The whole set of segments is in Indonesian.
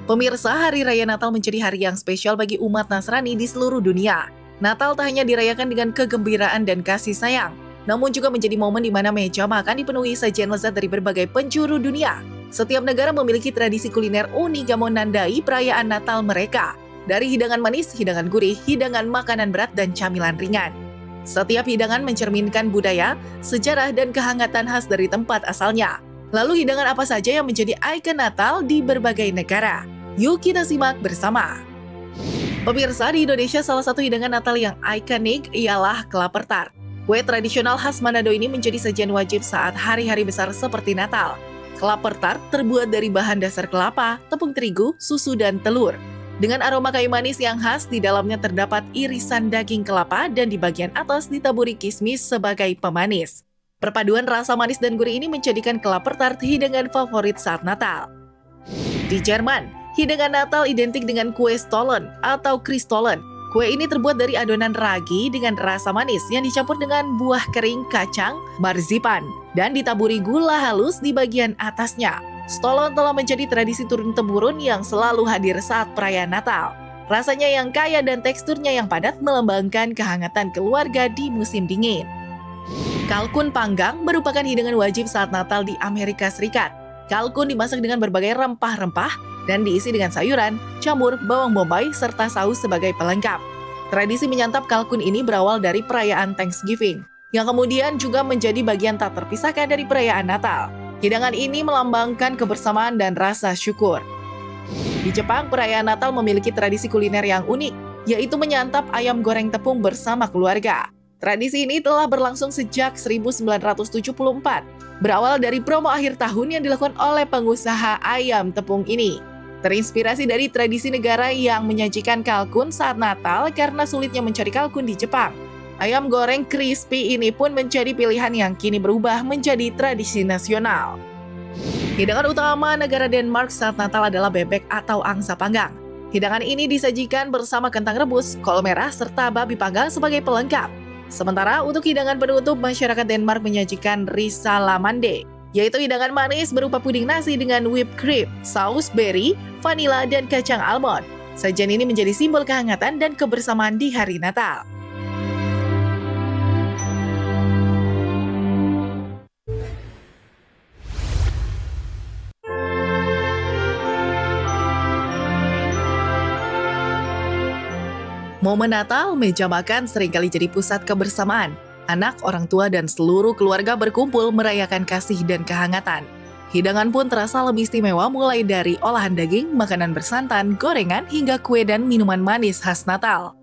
Pemirsa, Hari Raya Natal menjadi hari yang spesial bagi umat Nasrani di seluruh dunia. Natal tak hanya dirayakan dengan kegembiraan dan kasih sayang, namun juga menjadi momen di mana meja makan dipenuhi sajian lezat dari berbagai penjuru dunia. Setiap negara memiliki tradisi kuliner unik yang menandai perayaan Natal mereka. Dari hidangan manis, hidangan gurih, hidangan makanan berat, dan camilan ringan. Setiap hidangan mencerminkan budaya, sejarah, dan kehangatan khas dari tempat asalnya. Lalu hidangan apa saja yang menjadi ikon Natal di berbagai negara? Yuk kita simak bersama. Pemirsa, di Indonesia salah satu hidangan Natal yang ikonik ialah kelapa tart. Kue tradisional khas Manado ini menjadi sajian wajib saat hari-hari besar seperti Natal. Kelapa tart terbuat dari bahan dasar kelapa, tepung terigu, susu, dan telur. Dengan aroma kayu manis yang khas, di dalamnya terdapat irisan daging kelapa dan di bagian atas ditaburi kismis sebagai pemanis. Perpaduan rasa manis dan gurih ini menjadikan kelapa tart hidangan favorit saat Natal. Di Jerman, hidangan Natal identik dengan kue Stollen atau Christstollen. Kue ini terbuat dari adonan ragi dengan rasa manis yang dicampur dengan buah kering, kacang, marzipan, dan ditaburi gula halus di bagian atasnya. Stollen telah menjadi tradisi turun-temurun yang selalu hadir saat perayaan Natal. Rasanya yang kaya dan teksturnya yang padat melambangkan kehangatan keluarga di musim dingin. Kalkun panggang merupakan hidangan wajib saat Natal di Amerika Serikat. Kalkun dimasak dengan berbagai rempah-rempah dan diisi dengan sayuran, jamur, bawang bombay, serta saus sebagai pelengkap. Tradisi menyantap kalkun ini berawal dari perayaan Thanksgiving, yang kemudian juga menjadi bagian tak terpisahkan dari perayaan Natal. Hidangan ini melambangkan kebersamaan dan rasa syukur. Di Jepang, perayaan Natal memiliki tradisi kuliner yang unik, yaitu menyantap ayam goreng tepung bersama keluarga. Tradisi ini telah berlangsung sejak 1974, berawal dari promo akhir tahun yang dilakukan oleh pengusaha ayam tepung ini. Terinspirasi dari tradisi negara yang menyajikan kalkun saat Natal karena sulitnya mencari kalkun di Jepang. Ayam goreng crispy ini pun menjadi pilihan yang kini berubah menjadi tradisi nasional. Hidangan utama negara Denmark saat Natal adalah bebek atau angsa panggang. Hidangan ini disajikan bersama kentang rebus, kol merah, serta babi panggang sebagai pelengkap. Sementara untuk hidangan penutup, masyarakat Denmark menyajikan risalamande, yaitu hidangan manis berupa puding nasi dengan whipped cream, saus berry, vanila, dan kacang almond. Sajian ini menjadi simbol kehangatan dan kebersamaan di hari Natal. Momen Natal, meja makan seringkali jadi pusat kebersamaan. Anak, orang tua, dan seluruh keluarga berkumpul merayakan kasih dan kehangatan. Hidangan pun terasa lebih istimewa mulai dari olahan daging, makanan bersantan, gorengan, hingga kue dan minuman manis khas Natal.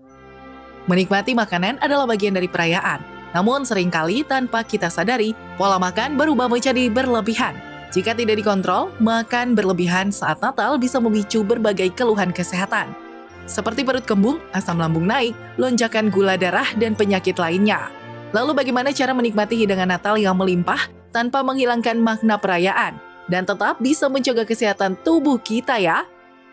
Menikmati makanan adalah bagian dari perayaan. Namun seringkali tanpa kita sadari, pola makan berubah menjadi berlebihan. Jika tidak dikontrol, makan berlebihan saat Natal bisa memicu berbagai keluhan kesehatan, seperti perut kembung, asam lambung naik, lonjakan gula darah, dan penyakit lainnya. Lalu bagaimana cara menikmati hidangan Natal yang melimpah tanpa menghilangkan makna perayaan dan tetap bisa menjaga kesehatan tubuh kita ya?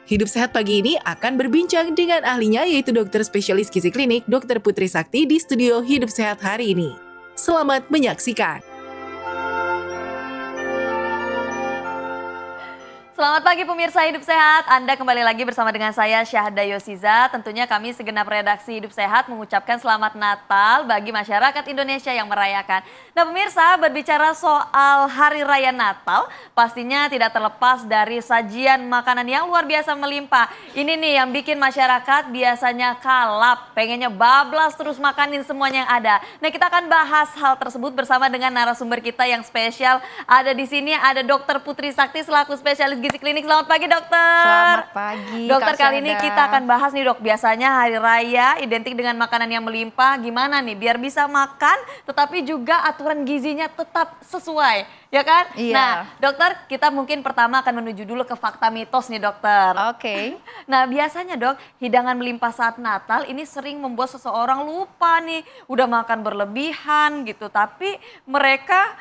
Hidup Sehat pagi ini akan berbincang dengan ahlinya yaitu dokter spesialis gizi klinik Dr. Putri Sakti di studio Hidup Sehat hari ini. Selamat menyaksikan. Selamat pagi pemirsa Hidup Sehat, Anda kembali lagi bersama dengan saya Syahda Yosiza. Tentunya kami segenap redaksi Hidup Sehat mengucapkan selamat Natal bagi masyarakat Indonesia yang merayakan. Nah pemirsa, berbicara soal Hari Raya Natal, pastinya tidak terlepas dari sajian makanan yang luar biasa melimpah. Ini nih yang bikin masyarakat biasanya kalap, pengennya bablas terus makanin semuanya yang ada. Nah kita akan bahas hal tersebut bersama dengan narasumber kita yang spesial. Ada di sini ada Dr. Putri Sakti selaku spesialis gizi klinik. Selamat pagi dokter. Selamat pagi dokter. Kak Kali Syahda. ini kita akan bahas nih dok, biasanya hari raya identik dengan makanan yang melimpah. Gimana nih biar bisa makan tetapi juga aturan gizinya tetap sesuai, ya kan? Iya. Nah dokter, kita mungkin pertama akan menuju dulu ke fakta mitos nih dokter. Oke. Nah biasanya dok, hidangan melimpah saat Natal ini sering membuat seseorang lupa nih, udah makan berlebihan gitu, tapi mereka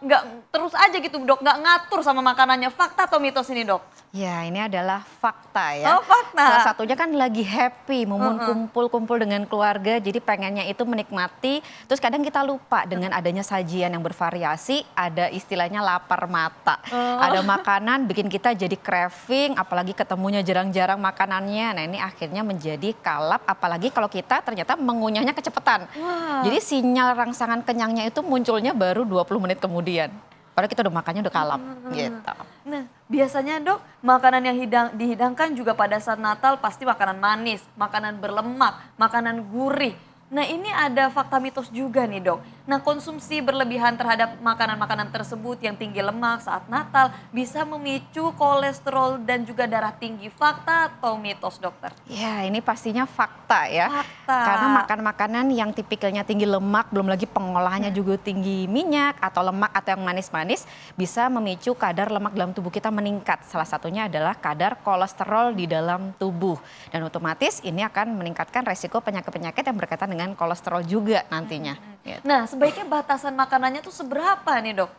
nggak terus aja gitu dok, nggak ngatur sama makanannya. Fakta atau mitos ini dok? Ya, ini adalah fakta ya. Oh, fakta. Salah satunya kan lagi happy, momen kumpul-kumpul dengan keluarga, jadi pengennya itu menikmati. Terus kadang kita lupa dengan adanya sajian yang bervariasi, ada istilahnya lapar mata. Ada makanan bikin kita jadi craving, apalagi ketemunya jarang-jarang makanannya. Nah ini akhirnya menjadi kalap, apalagi kalau kita ternyata mengunyahnya kecepatan. Wah. Jadi sinyal rangsangan kenyangnya itu munculnya baru 20 menit kemudian. Padahal kita udah makannya udah kalap gitu. Nah, biasanya Dok, makanan yang dihidangkan juga pada saat Natal pasti makanan manis, makanan berlemak, makanan gurih. Nah, ini ada fakta mitos juga nih Dok. Nah, konsumsi berlebihan terhadap makanan-makanan tersebut yang tinggi lemak saat Natal bisa memicu kolesterol dan juga darah tinggi. Fakta atau mitos, dokter? Ya, ini pastinya fakta ya. Fakta. Karena makan makanan yang tipikalnya tinggi lemak, belum lagi pengolahannya juga tinggi minyak atau lemak atau yang manis-manis, bisa memicu kadar lemak dalam tubuh kita meningkat. Salah satunya adalah kadar kolesterol di dalam tubuh. Dan otomatis ini akan meningkatkan resiko penyakit-penyakit yang berkaitan dengan kolesterol juga nantinya. Gitu. Nah, sebaiknya batasan makanannya tuh seberapa nih Dok?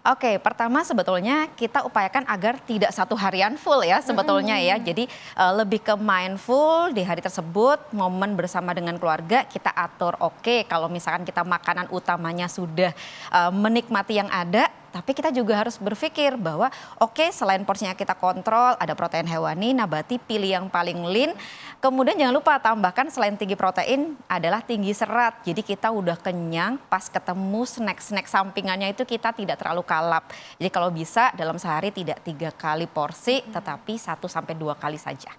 Oke, pertama sebetulnya kita upayakan agar tidak satu harian full ya sebetulnya ya. Jadi lebih ke mindful di hari tersebut, momen bersama dengan keluarga kita atur. Oke, kalau misalkan kita makanan utamanya sudah menikmati yang ada, tapi kita juga harus berpikir bahwa oke, selain porsinya kita kontrol, ada protein hewani, nabati, pilih yang paling lean. Kemudian jangan lupa tambahkan selain tinggi protein adalah tinggi serat. Jadi kita udah kenyang, pas ketemu snack-snack sampingannya itu kita tidak terlalu kalap. Jadi kalau bisa dalam sehari tidak 3 kali porsi, tetapi 1 sampai 2 kali saja.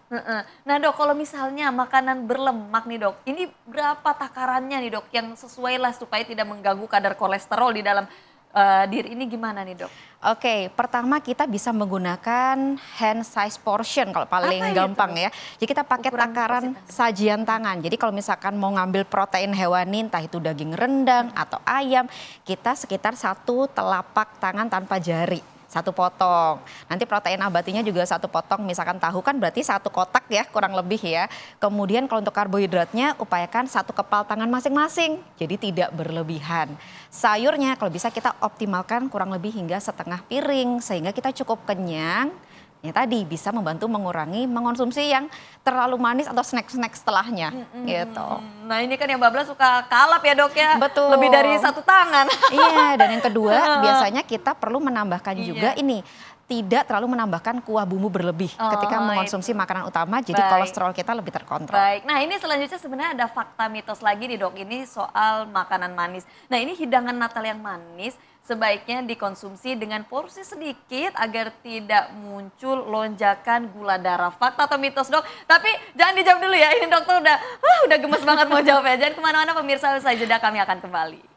Nah Dok, kalau misalnya makanan berlemak nih Dok, ini berapa takarannya nih Dok yang sesuai lah supaya tidak mengganggu kadar kolesterol di dalam diri ini gimana nih Dok? Oke, pertama kita bisa menggunakan hand size portion kalau paling Apa itu? gampang ya. Jadi kita pakai Ukuran takaran porsi sajian tangan. Jadi kalau misalkan mau ngambil protein hewani, entah itu daging rendang atau ayam, kita sekitar 1 telapak tangan tanpa jari. 1 potong. Nanti protein nabatinya juga 1 potong, misalkan tahu kan berarti 1 kotak ya kurang lebih ya. Kemudian kalau untuk karbohidratnya upayakan 1 kepal tangan masing-masing. Jadi tidak berlebihan. Sayurnya kalau bisa kita optimalkan kurang lebih hingga setengah piring sehingga kita cukup kenyang. Ya tadi bisa membantu mengurangi mengonsumsi yang terlalu manis atau snack-snack setelahnya gitu. Nah ini kan yang Babla suka kalap ya Dok ya. Betul. Lebih dari 1 tangan. Iya, dan yang kedua biasanya kita perlu menambahkan juga Iya. ini, tidak terlalu menambahkan kuah bumbu berlebih ketika Oh, mengonsumsi makanan utama, jadi Baik. kolesterol kita lebih terkontrol. Baik, nah ini selanjutnya sebenarnya ada fakta mitos lagi nih Dok, ini soal makanan manis. Nah ini hidangan Natal yang manis sebaiknya dikonsumsi dengan porsi sedikit agar tidak muncul lonjakan gula darah. Fakta atau mitos Dok? Tapi jangan dijawab dulu ya, ini dokter udah gemes banget mau jawabnya. Jangan kemana-mana pemirsa, usai jeda kami akan kembali.